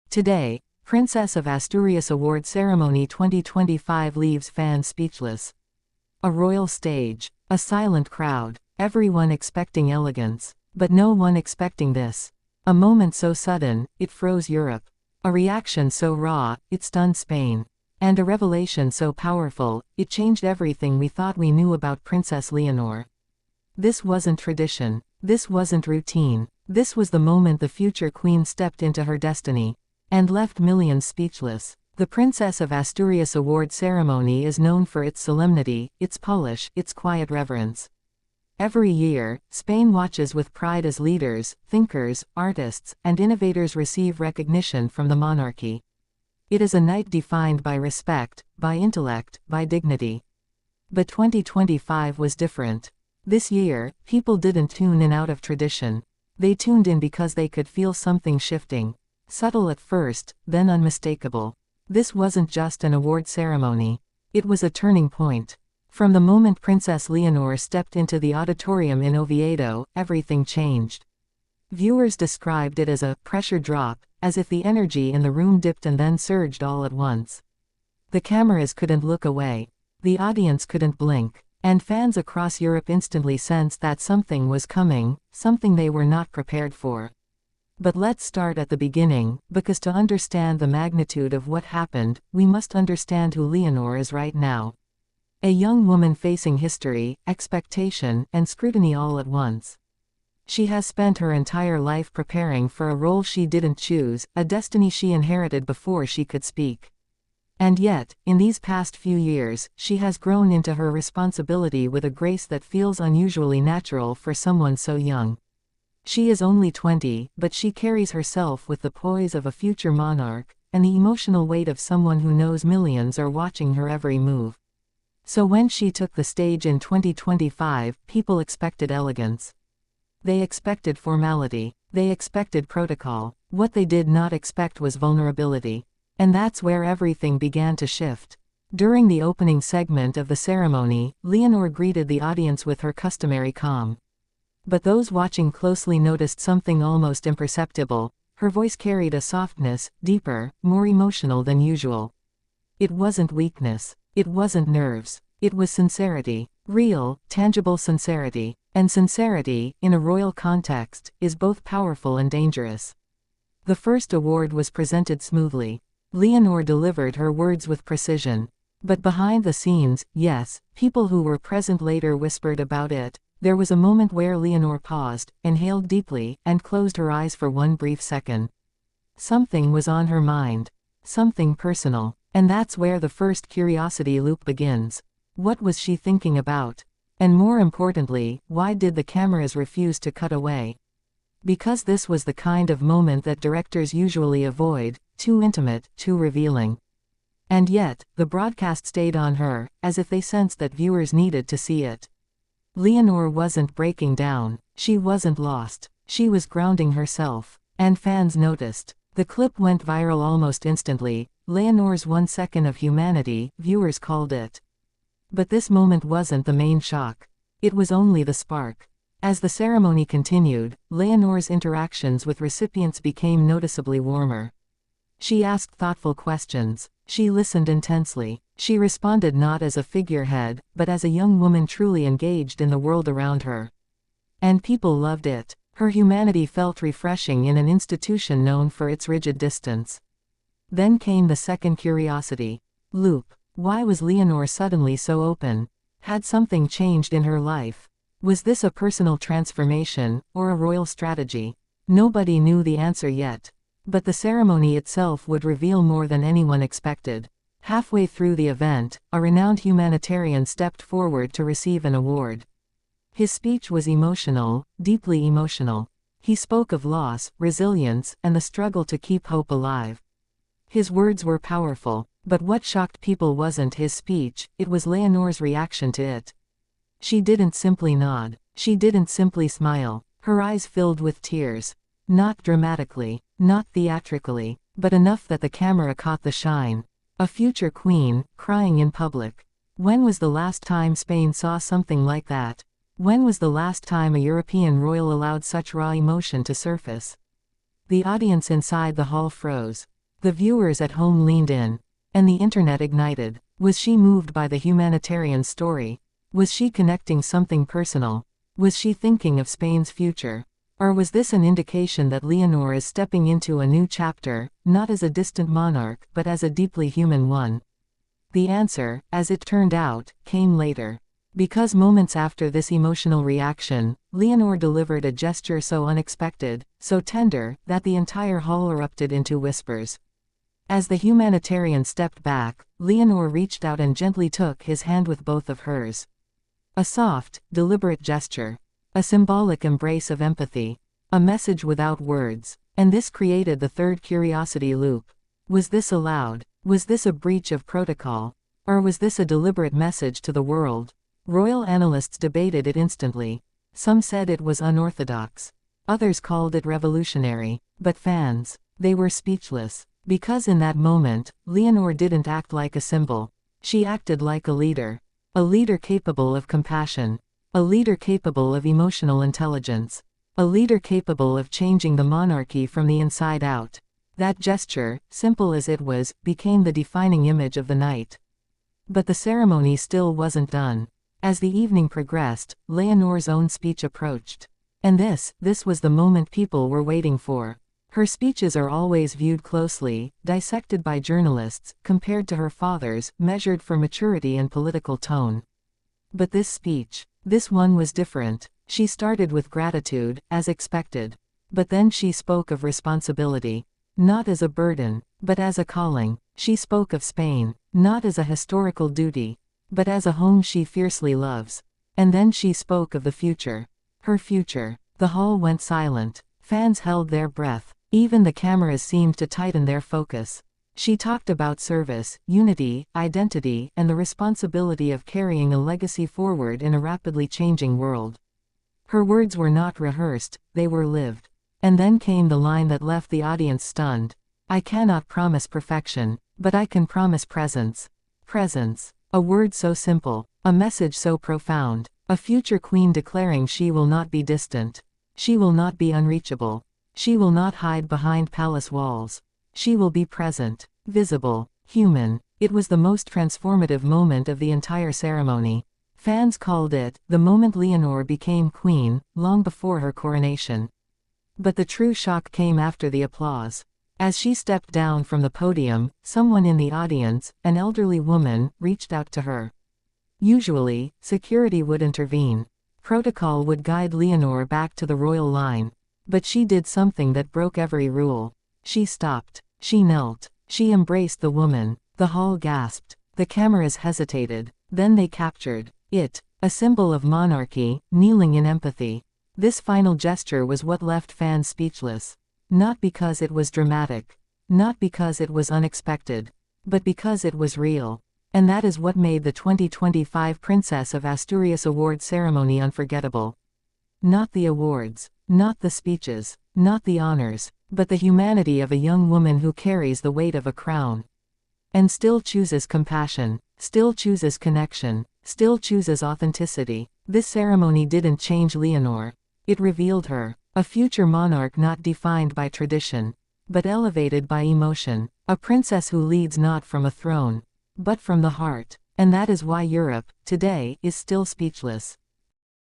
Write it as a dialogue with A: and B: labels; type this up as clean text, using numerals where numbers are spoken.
A: Today, Princess of Asturias Award Ceremony 2025 leaves fans speechless. A royal stage, a silent crowd, everyone expecting elegance, but no one expecting this. A moment so sudden, it froze Europe. A reaction so raw, it stunned Spain. And a revelation so powerful, it changed everything we thought we knew about Princess Leonor. This wasn't tradition. This wasn't routine. This was the moment the future queen stepped into her destiny. And left millions speechless. The Princess of Asturias Award ceremony is known for its solemnity, its polish, its quiet reverence. Every year, Spain watches with pride as leaders, thinkers, artists, and innovators receive recognition from the monarchy. It is a night defined by respect, by intellect, by dignity. But 2025 was different. This year, people didn't tune in out of tradition. They tuned in because they could feel something shifting. Subtle at first, then unmistakable. This wasn't just an award ceremony. It was a turning point. From the moment Princess Leonor stepped into the auditorium in Oviedo, everything changed. Viewers described it as a pressure drop, as if the energy in the room dipped and then surged all at once. The cameras couldn't look away. The audience couldn't blink. And fans across Europe instantly sensed that something was coming, something they were not prepared for. But let's start at the beginning, because to understand the magnitude of what happened, we must understand who Leonor is right now. A young woman facing history, expectation, and scrutiny all at once. She has spent her entire life preparing for a role she didn't choose, a destiny she inherited before she could speak. And yet, in these past few years, she has grown into her responsibility with a grace that feels unusually natural for someone so young. She is only 20, but she carries herself with the poise of a future monarch, and the emotional weight of someone who knows millions are watching her every move. So when she took the stage in 2025, people expected elegance. They expected formality. They expected protocol. What they did not expect was vulnerability. And that's where everything began to shift. During the opening segment of the ceremony, Leonor greeted the audience with her customary calm. But those watching closely noticed something almost imperceptible. Her voice carried a softness, deeper, more emotional than usual. It wasn't weakness. It wasn't nerves. It was sincerity. Real, tangible sincerity. And sincerity, in a royal context, is both powerful and dangerous. The first award was presented smoothly. Leonor delivered her words with precision. But behind the scenes, yes, people who were present later whispered about it. There was a moment where Leonor paused, inhaled deeply, and closed her eyes for one brief second. Something was on her mind. Something personal. And that's where the first curiosity loop begins. What was she thinking about? And more importantly, why did the cameras refuse to cut away? Because this was the kind of moment that directors usually avoid, too intimate, too revealing. And yet, the broadcast stayed on her, as if they sensed that viewers needed to see it. Leonor wasn't breaking down. She wasn't lost. She was grounding herself. And fans noticed. The clip went viral almost instantly. Leonor's 1 second of humanity, viewers called it. But this moment wasn't the main shock. It was only the spark. As the ceremony continued, Leonor's interactions with recipients became noticeably warmer. She asked thoughtful questions. She listened intensely. She responded not as a figurehead, but as a young woman truly engaged in the world around her. And people loved it. Her humanity felt refreshing in an institution known for its rigid distance. Then came the second curiosity loop. Why was Leonor suddenly so open? Had something changed in her life? Was this a personal transformation, or a royal strategy? Nobody knew the answer yet. But the ceremony itself would reveal more than anyone expected. Halfway through the event, a renowned humanitarian stepped forward to receive an award. His speech was emotional, deeply emotional. He spoke of loss, resilience, and the struggle to keep hope alive. His words were powerful, but what shocked people wasn't his speech, it was Leonor's reaction to it. She didn't simply nod. She didn't simply smile. Her eyes filled with tears. Not dramatically, not theatrically, but enough that the camera caught the shine. A future queen, crying in public. When was the last time Spain saw something like that? When was the last time a European royal allowed such raw emotion to surface? The audience inside the hall froze. The viewers at home leaned in. And the internet ignited. Was she moved by the humanitarian story? Was she connecting something personal? Was she thinking of Spain's future? Or was this an indication that Leonor is stepping into a new chapter, not as a distant monarch but as a deeply human one? The answer, as it turned out, came later. Because moments after this emotional reaction, Leonor delivered a gesture so unexpected, so tender, that the entire hall erupted into whispers. As the humanitarian stepped back, Leonor reached out and gently took his hand with both of hers. A soft, deliberate gesture. A symbolic embrace of empathy. A message without words. And this created the third curiosity loop. Was this allowed? Was this a breach of protocol? Or was this a deliberate message to the world? Royal analysts debated it instantly. Some said it was unorthodox. Others called it revolutionary. But fans, they were speechless. Because in that moment, Leonor didn't act like a symbol. She acted like a leader. A leader capable of compassion. A leader capable of emotional intelligence. A leader capable of changing the monarchy from the inside out. That gesture, simple as it was, became the defining image of the night. But the ceremony still wasn't done. As the evening progressed, Leonor's own speech approached. And this was the moment people were waiting for. Her speeches are always viewed closely, dissected by journalists, compared to her father's, measured for maturity and political tone. But this speech, this one was different. She started with gratitude, as expected. But then she spoke of responsibility. Not as a burden, but as a calling. She spoke of Spain, not as a historical duty, but as a home she fiercely loves. And then she spoke of the future. Her future. The hall went silent. Fans held their breath. Even the cameras seemed to tighten their focus. She talked about service, unity, identity, and the responsibility of carrying a legacy forward in a rapidly changing world. Her words were not rehearsed, they were lived. And then came the line that left the audience stunned. I cannot promise perfection, but I can promise presence. Presence. A word so simple, a message so profound. A future queen declaring she will not be distant. She will not be unreachable. She will not hide behind palace walls. She will be present, visible, human. It was the most transformative moment of the entire ceremony. Fans called it the moment Leonor became queen, long before her coronation. But the true shock came after the applause. As she stepped down from the podium, someone in the audience, an elderly woman, reached out to her. Usually, security would intervene. Protocol would guide Leonor back to the royal line. But she did something that broke every rule. She stopped. She knelt. She embraced the woman. The hall gasped. The cameras hesitated. Then they captured it. A symbol of monarchy, kneeling in empathy. This final gesture was what left fans speechless. Not because it was dramatic. Not because it was unexpected. But because it was real. And that is what made the 2025 Princess of Asturias award ceremony unforgettable. Not the awards. Not the speeches. Not the honors. But the humanity of a young woman who carries the weight of a crown. And still chooses compassion. Still chooses connection. Still chooses authenticity. This ceremony didn't change Leonor. It revealed her. A future monarch not defined by tradition, but elevated by emotion. A princess who leads not from a throne, but from the heart. And that is why Europe, today, is still speechless.